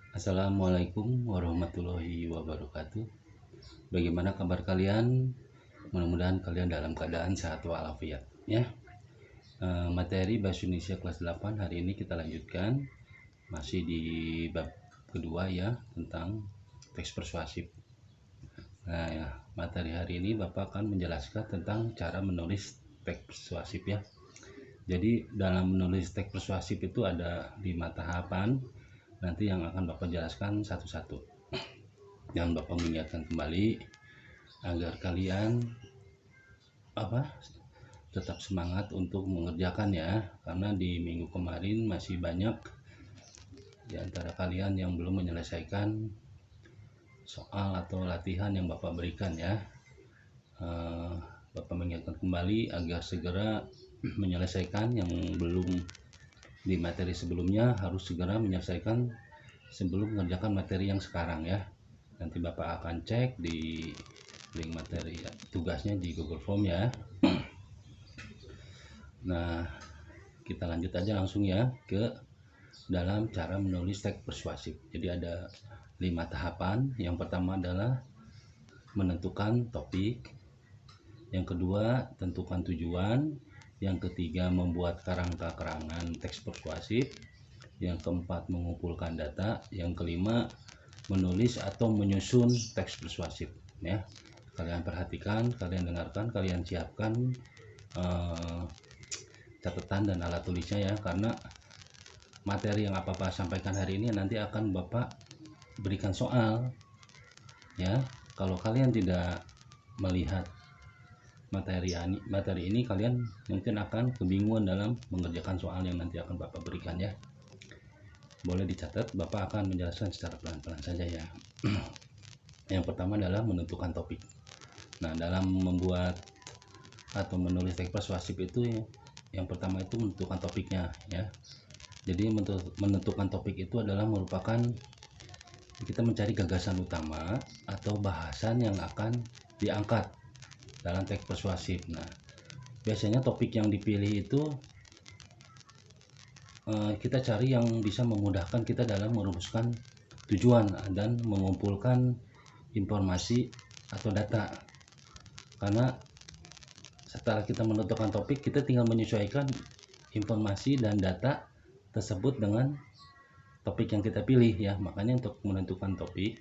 Assalamualaikum warahmatullahi wabarakatuh. Bagaimana kabar kalian? Mudah-mudahan kalian dalam keadaan sehat walafiat ya. Materi Bahasa Indonesia kelas 8 hari ini kita lanjutkan masih di bab kedua ya, tentang teks persuasif. Nah ya, materi hari ini Bapak akan menjelaskan tentang cara menulis teks persuasif ya. Jadi dalam menulis teks persuasif itu ada 5 tahapan. Nanti yang akan Bapak jelaskan satu-satu. Dan Bapak mengingatkan kembali agar kalian tetap semangat untuk mengerjakan ya, karena di minggu kemarin masih banyak di antara kalian yang belum menyelesaikan soal atau latihan yang Bapak berikan ya. Bapak mengingatkan kembali agar segera menyelesaikan yang belum di materi sebelumnya, harus segera menyelesaikan sebelum mengerjakan materi yang sekarang ya. Nanti Bapak akan cek di link materi tugasnya di Google Form ya. Nah, kita lanjut aja langsung ya ke dalam cara menulis teks persuasif. Jadi ada 5 tahapan. Yang pertama adalah menentukan topik, yang kedua tentukan tujuan, yang ketiga membuat kerangka keterangan teks persuasif, yang keempat mengumpulkan data, yang kelima menulis atau menyusun teks persuasif ya. Kalian perhatikan, kalian dengarkan, kalian siapkan catatan dan alat tulisnya ya, karena materi yang Bapak sampaikan hari ini nanti akan Bapak berikan soal ya. Kalau kalian tidak melihat materi ini, kalian mungkin akan kebingungan dalam mengerjakan soal yang nanti akan Bapak berikan ya. Boleh dicatat, Bapak akan menjelaskan secara pelan-pelan saja ya. Yang pertama adalah menentukan topik. Nah, dalam membuat atau menulis teks persuasif itu yang pertama itu menentukan topiknya ya. Jadi menentukan topik itu adalah merupakan kita mencari gagasan utama atau bahasan yang akan diangkat dalam teks persuasif. Nah, biasanya topik yang dipilih itu kita cari yang bisa memudahkan kita dalam merumuskan tujuan dan mengumpulkan informasi atau data. Karena setelah kita menentukan topik, kita tinggal menyesuaikan informasi dan data tersebut dengan topik yang kita pilih ya. Makanya untuk menentukan topik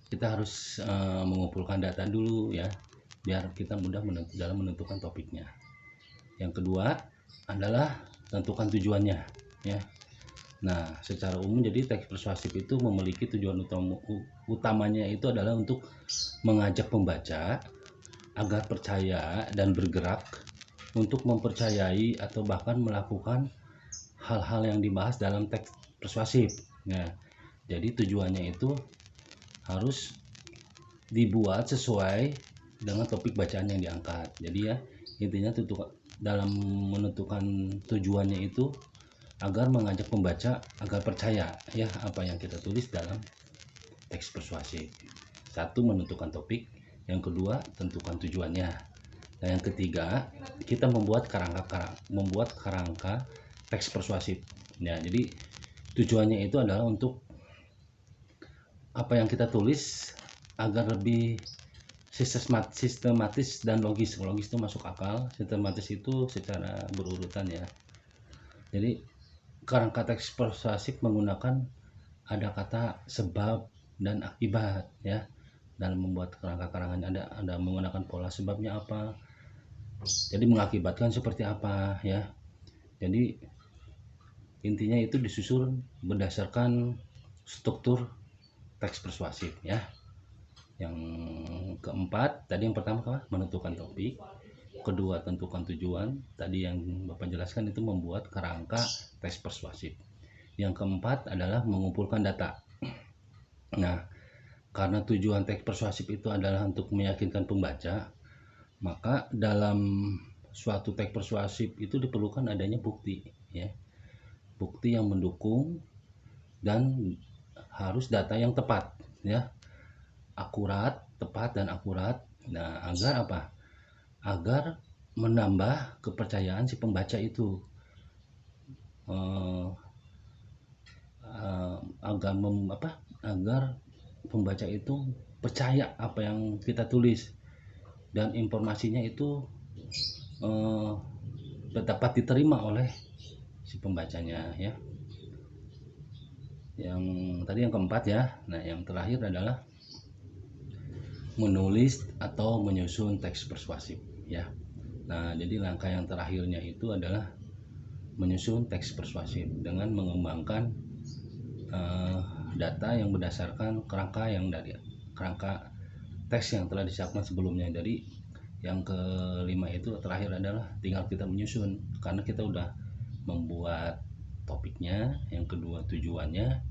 kita harus mengumpulkan data dulu ya, biar kita mudah dalam menentukan topiknya. Yang kedua adalah tentukan tujuannya ya. Nah, secara umum jadi teks persuasif itu memiliki tujuan utamanya itu adalah untuk mengajak pembaca agar percaya dan bergerak untuk mempercayai atau bahkan melakukan hal-hal yang dibahas dalam teks persuasif. Nah, jadi tujuannya itu harus dibuat sesuai dengan topik bacaan yang diangkat. Jadi ya, intinya dalam menentukan tujuannya itu agar mengajak pembaca agar percaya ya apa yang kita tulis dalam teks persuasif. Satu, menentukan topik, yang kedua tentukan tujuannya, dan yang ketiga kita membuat kerangka teks persuasif ya. Jadi tujuannya itu adalah untuk apa yang kita tulis agar lebih sistematis dan logis itu masuk akal. Sistematis itu secara berurutan ya. Jadi kerangka teks persuasif menggunakan ada kata sebab dan akibat ya. Dalam membuat kerangka keterangan ada menggunakan pola sebabnya apa, jadi mengakibatkan seperti apa ya. Jadi intinya itu disusun berdasarkan struktur teks persuasif ya. Yang keempat tadi, yang pertama menentukan topik, kedua tentukan tujuan, tadi yang Bapak jelaskan itu membuat kerangka teks persuasif. Yang keempat adalah mengumpulkan data. Nah, karena tujuan teks persuasif itu adalah untuk meyakinkan pembaca, maka dalam suatu teks persuasif itu diperlukan adanya bukti ya. Bukti yang mendukung dan harus data yang tepat ya. Akurat, tepat dan akurat. Nah, agar apa? Agar menambah kepercayaan si pembaca itu. agar pembaca itu percaya apa yang kita tulis dan informasinya itu dapat diterima oleh si pembacanya ya. Yang tadi yang keempat ya. Nah, yang terakhir adalah menulis atau menyusun teks persuasif ya. Nah, jadi langkah yang terakhirnya itu adalah menyusun teks persuasif dengan mengembangkan data yang berdasarkan kerangka teks yang telah disiapkan sebelumnya. Jadi yang kelima itu terakhir adalah tinggal kita menyusun, karena kita udah membuat topiknya, yang kedua tujuannya,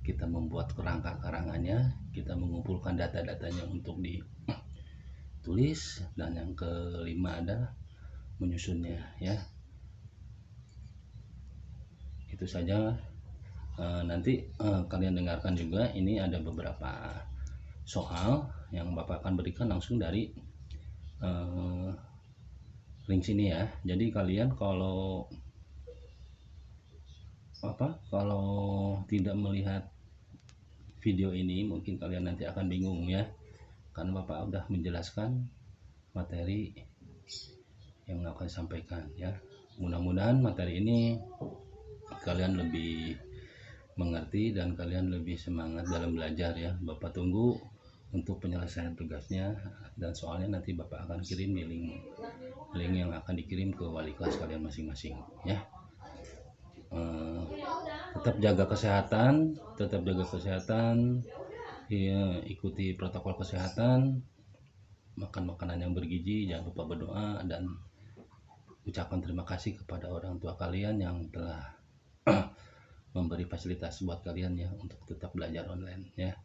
kita membuat kerangka karangannya, kita mengumpulkan data-datanya untuk ditulis, dan yang kelima adalah menyusunnya ya. Itu saja. Nanti kalian dengarkan juga, ini ada beberapa soal yang Bapak akan berikan langsung dari link sini ya. Jadi kalian kalau tidak melihat video ini mungkin kalian nanti akan bingung ya, karena Bapak udah menjelaskan materi yang akan sampaikan ya. Mudah-mudahan materi ini kalian lebih mengerti dan kalian lebih semangat dalam belajar ya. Bapak tunggu untuk penyelesaian tugasnya, dan soalnya nanti Bapak akan kirim di link yang akan dikirim ke wali kelas kalian masing-masing ya. Tetap jaga kesehatan ya, ikuti protokol kesehatan, makan makanan yang bergizi, jangan lupa berdoa, dan ucapkan terima kasih kepada orang tua kalian yang telah memberi fasilitas buat kalian ya untuk tetap belajar online ya.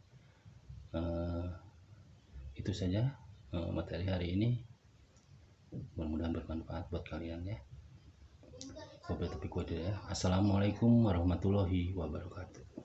Itu saja materi hari ini, mudah-mudahan bermanfaat buat kalian ya. Assalamualaikum warahmatullahi wabarakatuh.